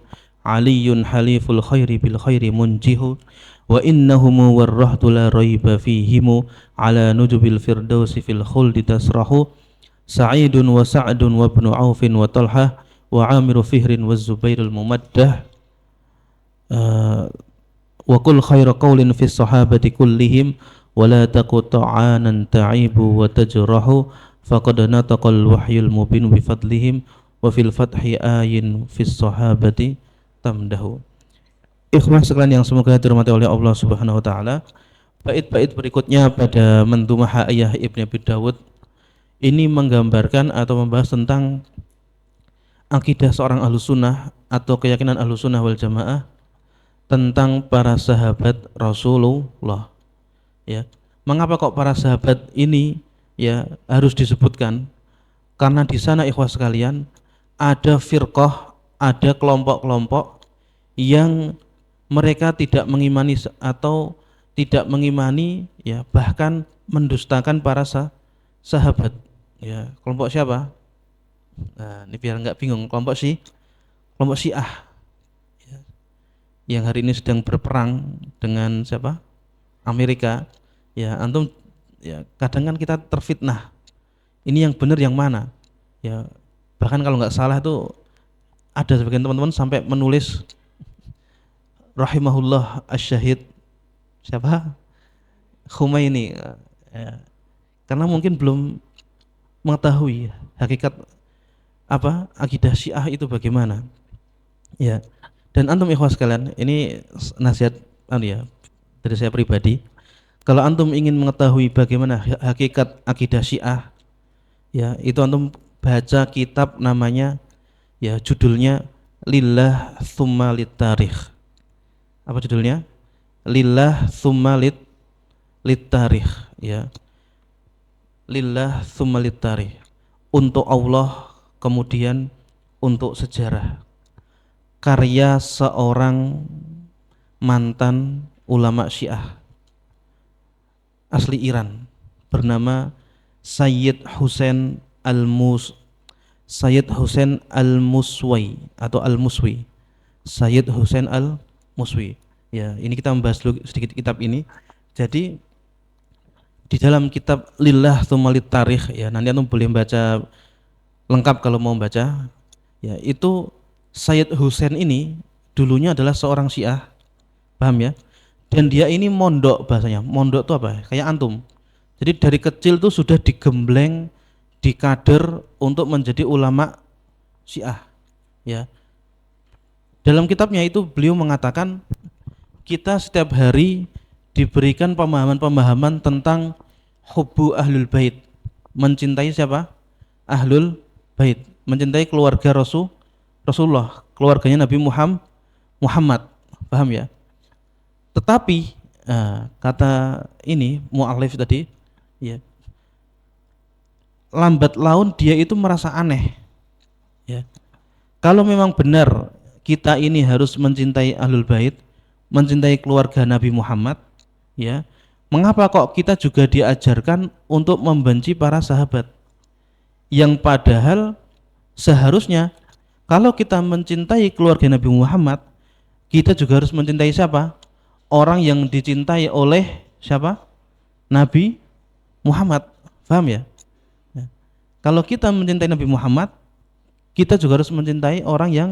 aliyun haliful khairi bil khairi munjihu wa innahum warrahtu la raiba fihimu ala nujubil firdausi fil khuldi tasrahu sa'idun wa sa'dun wa ibnu aufin wa talhah wa amiru fihrin wa zubairul mumaddah wa kul khairu qawlin fi sahabati kullihim wa la taqta'anan ta'ibu wa tajrahu faqad nataqal wahyul mubin bi fadlihim wa fil fathi ayin fi sahabati tamdahu. Ikhwah sekalian yang semoga dirahmati oleh Allah Subhanahu wa taala, bait-bait berikutnya pada Mandhumah Ayah Ibnu Abi Dawud ini menggambarkan atau membahas tentang akidah seorang Ahlussunnah atau keyakinan Ahlussunnah wal Jamaah tentang para sahabat Rasulullah. Ya, mengapa kok para sahabat ini, ya, harus disebutkan? Karena di sana ikhwah sekalian ada firqah, ada kelompok-kelompok yang mereka tidak mengimani atau tidak mengimani, ya, bahkan mendustakan para sahabat. Ya, kelompok siapa? Nah, ini biar nggak bingung, kelompok Syiah yang hari ini sedang berperang dengan siapa? Amerika. Ya, antum, ya, kadang kan kita terfitnah. Ini yang benar yang mana? Ya, bahkan kalau nggak salah itu ada sebagian teman-teman sampai menulis rahimahullah asyahid siapa? Khomeini. Ya, karena mungkin belum mengetahui hakikat apa akidah Syiah itu bagaimana. Ya. Dan antum ikhwah sekalian, ini nasihat ya dari saya pribadi. Kalau antum ingin mengetahui bagaimana hakikat akidah Syiah, ya, itu antum baca kitab namanya, ya, judulnya Lillah Tsumma Lit-Tarikh. Apa judulnya? Lillah Tsumma Lit-Tarikh, ya. Lillah Tsumma Lit-Tarikh. Untuk Allah, kemudian untuk sejarah. Karya seorang mantan ulama Syiah asli Iran bernama Sayyid Husain Al-Muswi atau Al-Muswi. Sayyid Husain Al-Muswi. Ya, ini kita membahas dulu sedikit kitab ini. Jadi di dalam kitab Lillah Tsumalit Tarikh, ya nanti antum boleh baca lengkap kalau mau baca. Ya, itu Sayyid Husain ini dulunya adalah seorang Syiah, paham ya? Dan dia ini mondok, bahasanya. Mondok itu apa? Kayak antum. Jadi dari kecil tuh sudah digembleng, dikader untuk menjadi ulama Syiah, ya. Dalam kitabnya itu beliau mengatakan kita setiap hari diberikan pemahaman-pemahaman tentang hubbu ahlul bait, mencintai siapa? Ahlul bait, mencintai keluarga Rasulullah, keluarganya Nabi Muhammad, paham ya? Tetapi kata ini mu'allif tadi, ya, lambat laun dia itu merasa aneh, ya. Kalau memang benar kita ini harus mencintai ahlul bait, mencintai keluarga Nabi Muhammad, ya, mengapa kok kita juga diajarkan untuk membenci para sahabat? Yang padahal seharusnya kalau kita mencintai keluarga Nabi Muhammad, kita juga harus mencintai siapa? Orang yang dicintai oleh siapa? Nabi Muhammad, paham ya? Ya. Kalau kita mencintai Nabi Muhammad, kita juga harus mencintai orang yang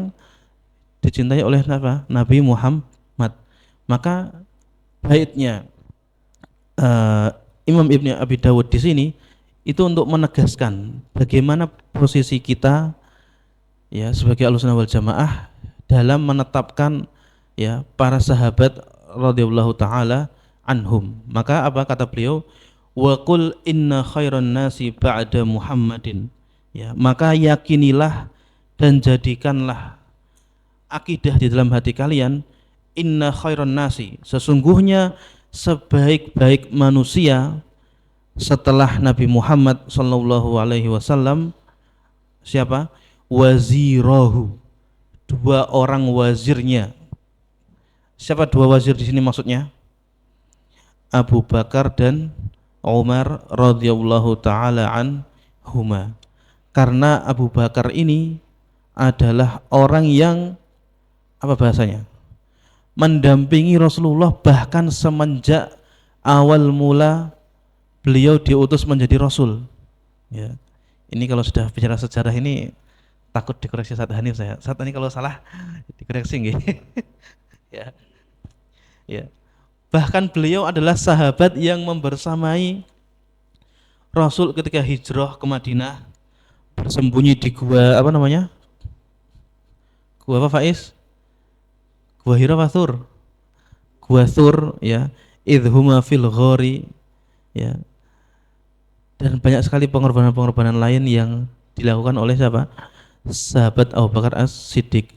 dicintai oleh siapa? Nabi Muhammad. Maka baitnya Imam Ibnu Abi Dawud di sini itu untuk menegaskan bagaimana posisi kita, ya, sebagai Ahlussunnah wal Jamaah dalam menetapkan, ya, para sahabat radhiyallahu taala anhum. Maka apa kata beliau? Wa qul inna khairan nasi ba'da Muhammadin. Ya, maka yakinilah dan jadikanlah akidah di dalam hati kalian, inna khairan nasi, sesungguhnya sebaik-baik manusia setelah Nabi Muhammad sallallahu alaihi wasallam siapa? Wazirahu, dua orang wazirnya. Siapa dua wazir di sini maksudnya? Abu Bakar dan Umar radhiyallahu taala anhuma. Karena Abu Bakar ini adalah orang yang apa bahasanya? Mendampingi Rasulullah bahkan semenjak awal mula beliau diutus menjadi rasul. Ya. Ini kalau sudah bicara sejarah ini takut dikoreksi Ustaz Hanif saya. Saat ini kalau salah dikoreksi nggih. Ya. Ya. Bahkan beliau adalah sahabat yang membersamai Rasul ketika hijrah ke Madinah, bersembunyi di gua apa namanya? Gua apa Faiz? Gua Hira Fathur. Gua Thur, ya. Idhuma fil ghori, ya. Dan banyak sekali pengorbanan-pengorbanan lain yang dilakukan oleh siapa? Sahabat Abu Bakar As-Siddiq.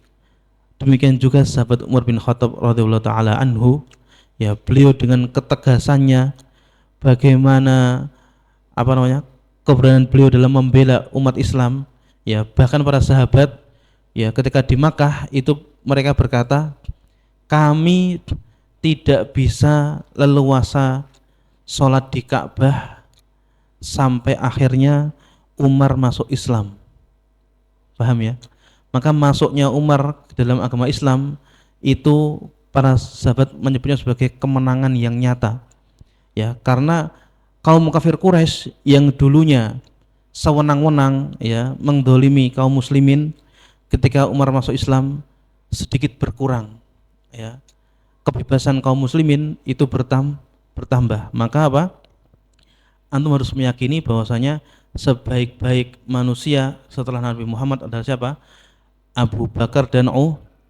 Demikian juga sahabat Umar bin Khattab radhiyallahu taala anhu, ya, beliau dengan ketegasannya bagaimana apa namanya? Keberanian beliau dalam membela umat Islam, ya, bahkan para sahabat, ya, ketika di Makkah itu mereka berkata, kami tidak bisa leluasa sholat di Ka'bah sampai akhirnya Umar masuk Islam, paham ya? Maka masuknya Umar dalam agama Islam itu para sahabat menyebutnya sebagai kemenangan yang nyata, ya, karena kaum kafir Quraisy yang dulunya sewenang-wenang, ya, mendolimi kaum muslimin, ketika Umar masuk Islam sedikit berkurang, ya, kebebasan kaum muslimin itu bertambah. Maka apa? Antum harus meyakini bahwasanya sebaik-baik manusia setelah Nabi Muhammad adalah siapa? Abu Bakar dan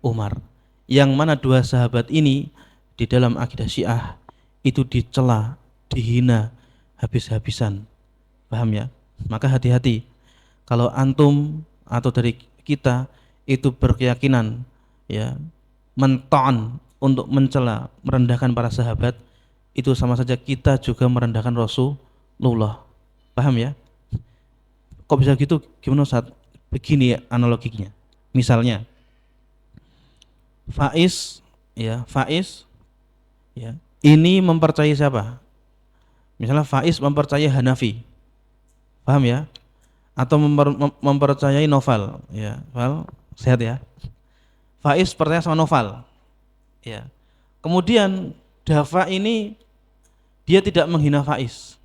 Umar. Yang mana dua sahabat ini di dalam akidah Syiah itu dicela, dihina habis-habisan, paham ya? Maka hati-hati kalau antum atau dari kita itu berkeyakinan, ya, menton untuk mencela, merendahkan para sahabat, itu sama saja kita juga merendahkan Rasulullah, paham ya? Kok bisa gitu? Gimana Ustaz? Begini analoginya. Misalnya Faiz, ya, Faiz, ya, ini mempercayai siapa? Misalnya Faiz mempercayai Hanafi, paham ya? Atau mempercayai Noval, ya, Noval sehat ya? Faiz percaya sama Noval, ya. Kemudian Dafa ini dia tidak menghina Faiz,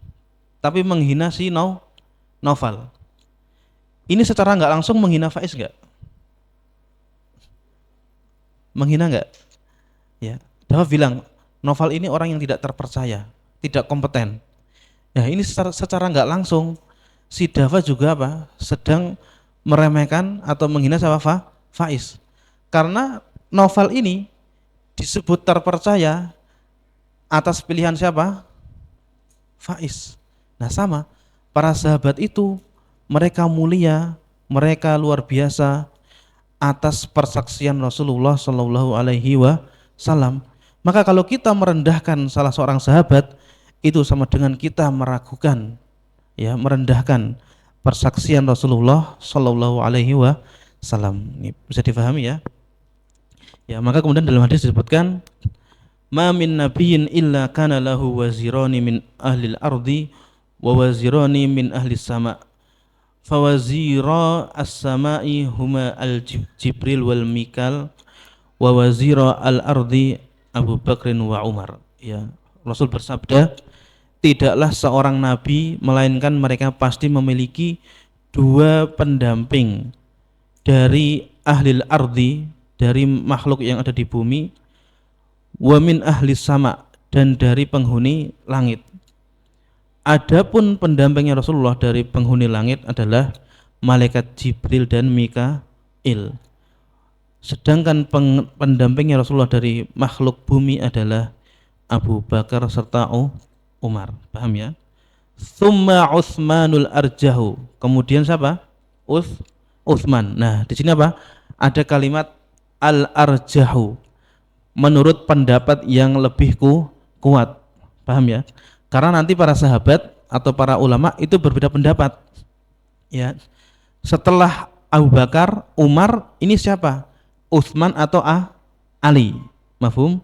tapi menghina si Naufal. Ini secara nggak langsung menghina Faiz nggak? Menghina nggak? Ya, Dafa bilang Naufal ini orang yang tidak terpercaya, tidak kompeten. Ya, ini secara nggak langsung si Dafa juga apa? Sedang meremehkan atau menghina siapa? Faiz. Karena Naufal ini disebut terpercaya atas pilihan siapa? Faiz. Nah sama, para sahabat itu mereka mulia, mereka luar biasa atas persaksian Rasulullah Shallallahu Alaihi Wasallam. Maka kalau kita merendahkan salah seorang sahabat, itu sama dengan kita meragukan, ya, merendahkan persaksian Rasulullah Shallallahu Alaihi Wasallam. Ini bisa difahami ya. Ya, maka kemudian dalam hadis disebutkan, ma min nabiyyin illa kana lahu wazirani min ahlil ardi wa wazirani min ahlis sama. Fawazira as-sama'i huma al-Jibril wal Mikal wa wazira al-ardi Abu Bakrin wa Umar. Ya, Rasul bersabda, tidaklah seorang nabi melainkan mereka pasti memiliki dua pendamping dari ahlil ardi, dari makhluk yang ada di bumi, wa min ahli sama, dan dari penghuni langit. Adapun pendampingnya Rasulullah dari penghuni langit adalah malaikat Jibril dan Mikail. Sedangkan pendampingnya Rasulullah dari makhluk bumi adalah Abu Bakar serta Umar. Paham ya? Tsumma Utsmanul Arjahu. Kemudian siapa? Utsman. Nah, di sini apa? Ada kalimat al-arjahu. Menurut pendapat yang lebih kuat. Paham ya? Karena nanti para sahabat atau para ulama itu berbeda pendapat. Ya. Setelah Abu Bakar, Umar, ini siapa? Utsman atau Ali? Mafhum?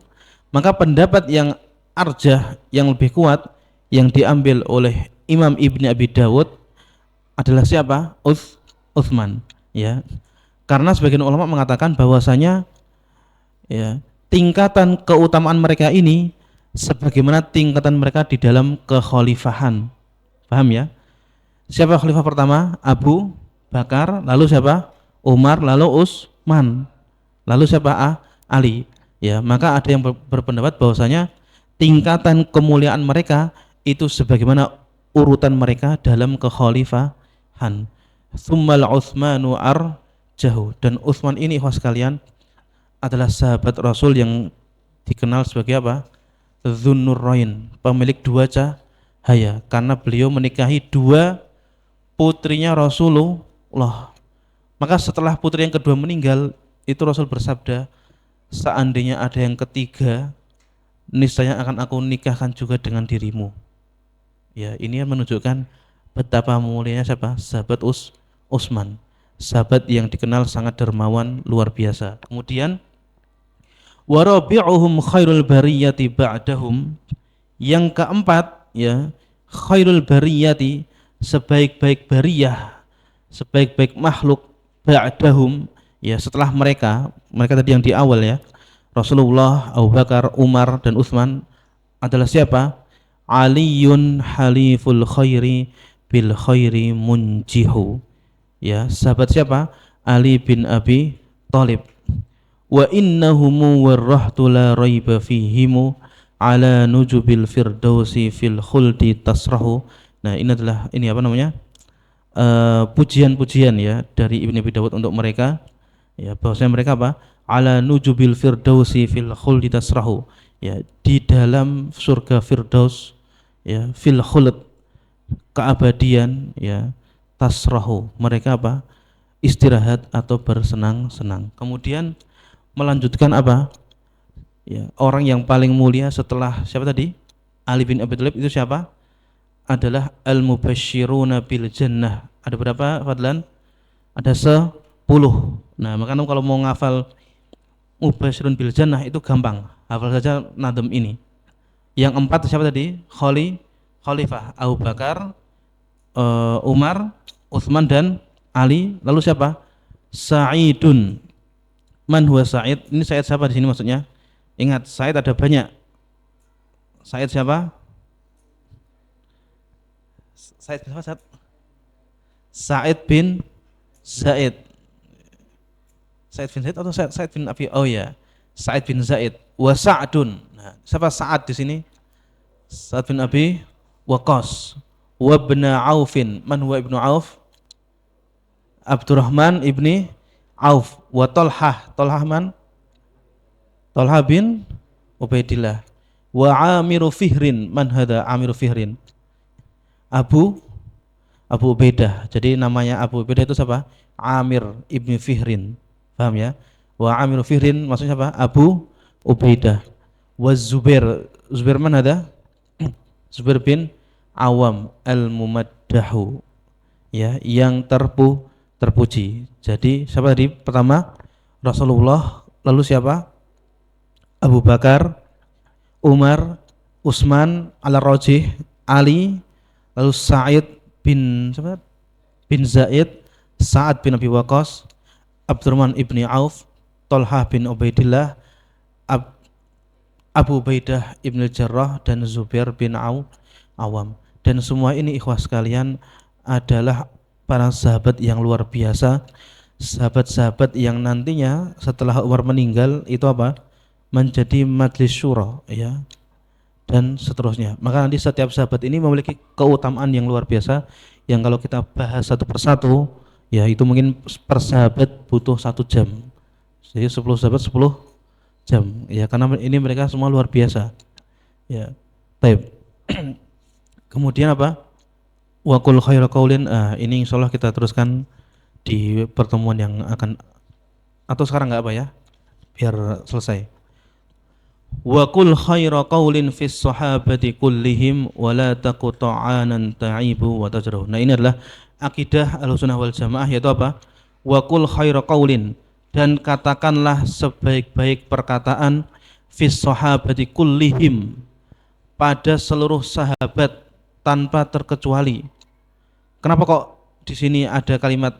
Maka pendapat yang arjah, yang lebih kuat, yang diambil oleh Imam Ibni Abi Dawud adalah siapa? Utsman. Ya. Karena sebagian ulama mengatakan bahwasanya, ya, tingkatan keutamaan mereka ini sebagaimana tingkatan mereka di dalam kekhalifahan. Paham ya? Siapa khalifah pertama? Abu Bakar, lalu siapa? Umar, lalu Utsman, lalu siapa? Ali. Ya, maka ada yang berpendapat bahwasanya tingkatan kemuliaan mereka itu sebagaimana urutan mereka dalam kekhalifahan. Tsummal Utsmanu arjahu, dan Utsman ini ikhwas sekalian adalah sahabat Rasul yang dikenal sebagai apa? Dzunnurain, pemilik dua cahaya, karena beliau menikahi dua putrinya Rasulullah. Maka setelah putri yang kedua meninggal, itu Rasul bersabda, seandainya ada yang ketiga, niscaya akan aku nikahkan juga dengan dirimu. Ya, ini menunjukkan betapa mulianya siapa? Sahabat Utsman, sahabat yang dikenal sangat dermawan, luar biasa. Kemudian wa rabi'uhum khairul bariyati ba'dahum, yang keempat, ya, khairul bariyati, sebaik-baik bariyah, sebaik-baik makhluk, ba'dahum, ya, setelah mereka tadi yang di awal ya, Rasulullah, Abu Bakar, Umar dan Utsman, adalah siapa? Aliyun haliful khairi bil khairi munjihu. Ya, sahabat siapa? Ali bin Abi Thalib. Wa innahumu warrahtu la raiba fihimu ala nujubil firdausi fil khuldi tasrahu. Nah, ini apa namanya? Pujian-pujian ya dari Ibnu Abi Dawud untuk mereka, ya, bahwasanya mereka apa? Ala nujubil firdausi fil khuldi tasrahu, ya, di dalam surga firdaus, ya, fil khuld, keabadian, ya, tasrahu, mereka apa? Istirahat atau bersenang-senang. Kemudian melanjutkan apa? Ya, orang yang paling mulia setelah siapa tadi? Ali bin Abi Thalib itu siapa? Adalah al-mubasysyiruna bil jannah. Ada berapa, Fadlan? Ada 10. Nah, maka kalau mau ngafal mubasysyirun bil jannah itu gampang. Hafal saja nadem ini. Yang 4 siapa tadi? Khalifah Abu Bakar, Umar, Utsman dan Ali. Lalu siapa? Sa'idun. Man huwa Sa'id? Ini Sa'id siapa di sini maksudnya? Ingat, Said ada banyak. Said siapa? Said bin siapa? Said bin Zaid. Said bin Zaid atau Said bin Abi? Oh ya, Said bin Zaid. Wa Sa'dun. Nah, siapa Sa'ad di sini? Sa'ad bin Abi Waqqas. Wa ibn Aufin. Man huwa ibnu Auf? Abdurrahman ibni Auf. Wa Talhah. Talhah man? Talhah bin Ubaidillah. Wa Amiru Fihrin. Man hada Amiru Fihrin? Abu Ubaidah. Jadi namanya Abu Ubaidah itu siapa? Amir ibni Fihrin. Paham ya? Wa Amir Fihrin maksudnya apa? Abu Ubaidah. Wa Zubair. Zubair mana ada? Zubair bin Awam al-Mumaddahu. Ya, yang terpuji. Jadi siapa tadi? Pertama Rasulullah, lalu siapa? Abu Bakar, Umar, Utsman, Al-Rajih, Ali, lalu Sa'id bin siapa? Bin Zaid, Sa'ad bin Abi Waqqas, Abdurrahman ibni Auf, Talhah bin Ubaidillah, Abu Ubaidah ibn Jarrah, dan Zubair bin Awam. Dan semua ini ikhwah sekalian adalah para sahabat yang luar biasa, sahabat-sahabat yang nantinya setelah Umar meninggal itu apa? Menjadi majlis syura, ya, dan seterusnya. Maka nanti setiap sahabat ini memiliki keutamaan yang luar biasa yang kalau kita bahas satu persatu, ya itu mungkin per sahabat butuh 1 jam. Jadi 10 sahabat 10 jam. Ya karena ini mereka semua luar biasa. Ya. Baik. Kemudian apa? Wa qul khairu qaulin. Ini insyaallah kita teruskan di pertemuan yang akan, atau sekarang enggak apa ya? Biar selesai. Wa qul khairu qaulin fis sahabati kullihim wa la taqta'anan ta'ibu wa tajrahu. Nah, ini adalah akidah Ahlussunnah wal Jamaah, yaitu apa? Wa qul khairu qaulin, dan katakanlah sebaik-baik perkataan fis sahabati kullihim, pada seluruh sahabat tanpa terkecuali. Kenapa kok di sini ada kalimat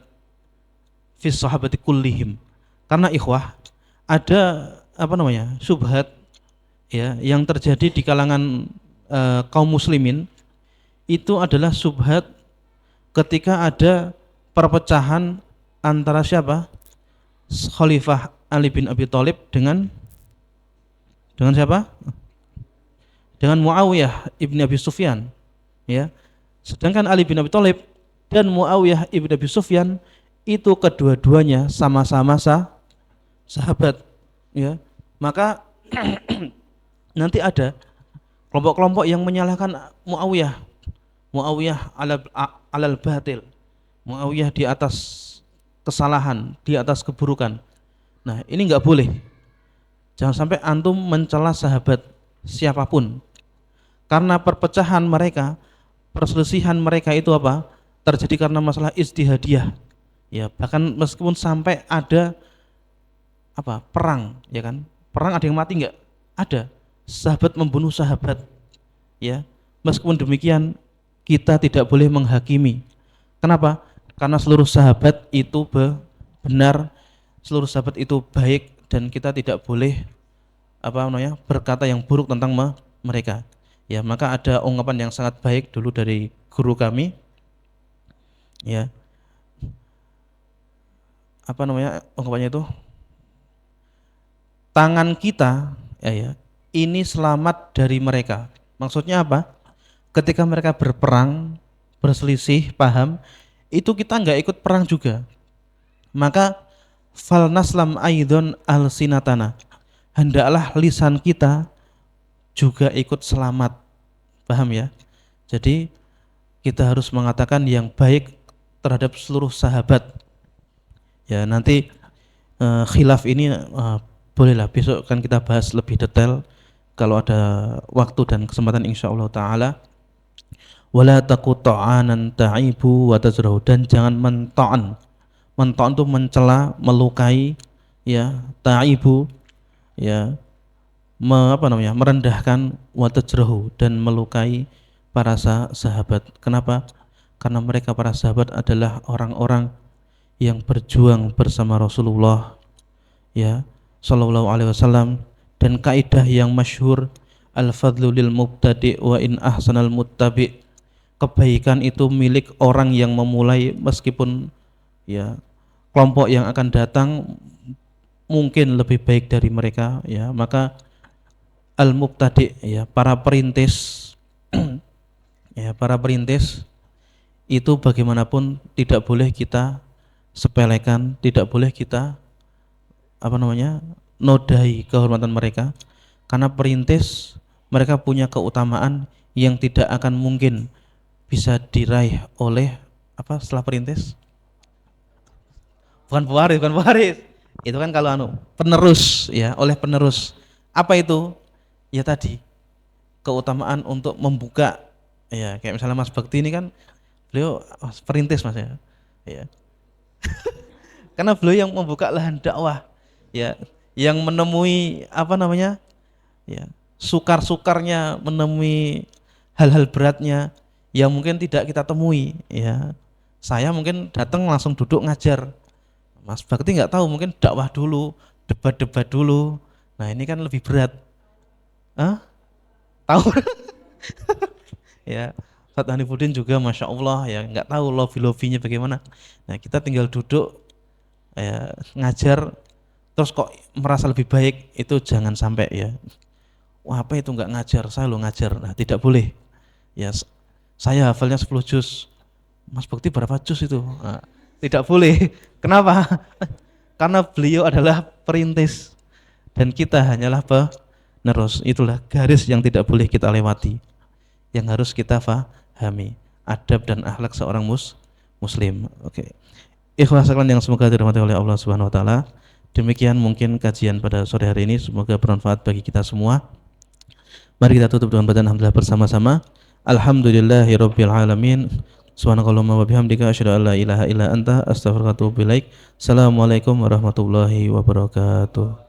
fis sahabati kullihim? Karena ikhwah ada syubhat ya yang terjadi di kalangan kaum muslimin. Itu adalah syubhat ketika ada perpecahan antara siapa? Khalifah Ali bin Abi Thalib dengan siapa? Dengan Muawiyah ibn Abi Sufyan, ya. Sedangkan Ali bin Abi Thalib dan Muawiyah ibn Abi Sufyan itu kedua-duanya sama-sama sahabat, ya. Maka nanti ada kelompok-kelompok yang menyalahkan Muawiyah alal batil, Muawiyah di atas kesalahan, di atas keburukan. Nah, ini enggak boleh. Jangan sampai antum mencela sahabat siapapun. Karena perpecahan mereka, perselisihan mereka itu apa? Terjadi karena masalah ijtihadiyah. Ya, bahkan meskipun sampai ada perang, ya kan? Perang ada yang mati enggak? Ada. Sahabat membunuh sahabat. Ya. Meskipun demikian, kita tidak boleh menghakimi. Kenapa? Karena seluruh sahabat itu benar, seluruh sahabat itu baik, dan kita tidak boleh berkata yang buruk tentang mereka. Ya, maka ada ungkapan yang sangat baik dulu dari guru kami. Ya. Ungkapannya itu? Tangan kita ini selamat dari mereka. Maksudnya apa? Ketika mereka berperang, berselisih paham, itu kita enggak ikut perang juga. Maka fal naslam aidon al sinatana, hendaklah lisan kita juga ikut selamat. Paham ya? Jadi kita harus mengatakan yang baik terhadap seluruh sahabat. Ya, nanti khilaf ini bolehlah besok kan kita bahas lebih detail kalau ada waktu dan kesempatan insyaallah taala. Wala taqta'anan ta'ibu wa tajrahu, dan jangan mento'an. Mento'an itu mencela, melukai, ya, ta'ibu, ya, merendahkan, wa tajrahu, dan melukai para sahabat. Kenapa? Karena mereka para sahabat adalah orang-orang yang berjuang bersama Rasulullah, ya, sallallahu alaihi wasallam, dan kaidah yang masyhur al-fadlu lil mubtadi wa in ahsanal muttabi, kebaikan itu milik orang yang memulai meskipun ya kelompok yang akan datang mungkin lebih baik dari mereka, ya. Maka al-mubtadi, ya, para perintis ya, para perintis itu bagaimanapun tidak boleh kita sepelekan, tidak boleh kita nodai kehormatan mereka, karena perintis mereka punya keutamaan yang tidak akan mungkin bisa diraih oleh setelah perintis, bukan pewaris itu kan kalau penerus, ya, oleh penerus. Apa itu? Ya tadi, keutamaan untuk membuka, ya, kayak misalnya Mas Bakti ini kan beliau perintis Mas, ya. Karena beliau yang membuka lahan dakwah, ya, yang menemui ya, sukar-sukarnya, menemui hal-hal beratnya yang mungkin tidak kita temui, ya. Saya mungkin datang langsung duduk ngajar, Mas Bakti nggak tahu, mungkin dakwah dulu, debat-debat dulu. Nah ini kan lebih berat. Tahu? Ya, Ustadz Hanifuddin juga masya Allah, ya, nggak tahu lobby-lobbynya bagaimana. Nah kita tinggal duduk, ya, ngajar terus kok merasa lebih baik, itu jangan sampai, ya. Wah, apa itu nggak ngajar, saya lo ngajar. Nah tidak boleh, ya. Saya hafalnya 10 juz, Mas Bakti berapa juz itu? Nah, tidak boleh. Kenapa? Karena beliau adalah perintis dan kita hanyalah penerus. Itulah garis yang tidak boleh kita lewati, yang harus kita pahami, adab dan akhlak seorang muslim. Oke. Ikhlas sekalian yang semoga dirahmati oleh Allah Subhanahu wa taala. Demikian mungkin kajian pada sore hari ini, semoga bermanfaat bagi kita semua. Mari kita tutup dengan bacaan alhamdulillah bersama-sama. Alhamdulillahirabbil alamin. Subhanakallahumma wa bihamdika asyhadu an la ilaha illa anta astaghfiruka wa atubu ilaik. Assalamualaikum warahmatullahi wabarakatuh.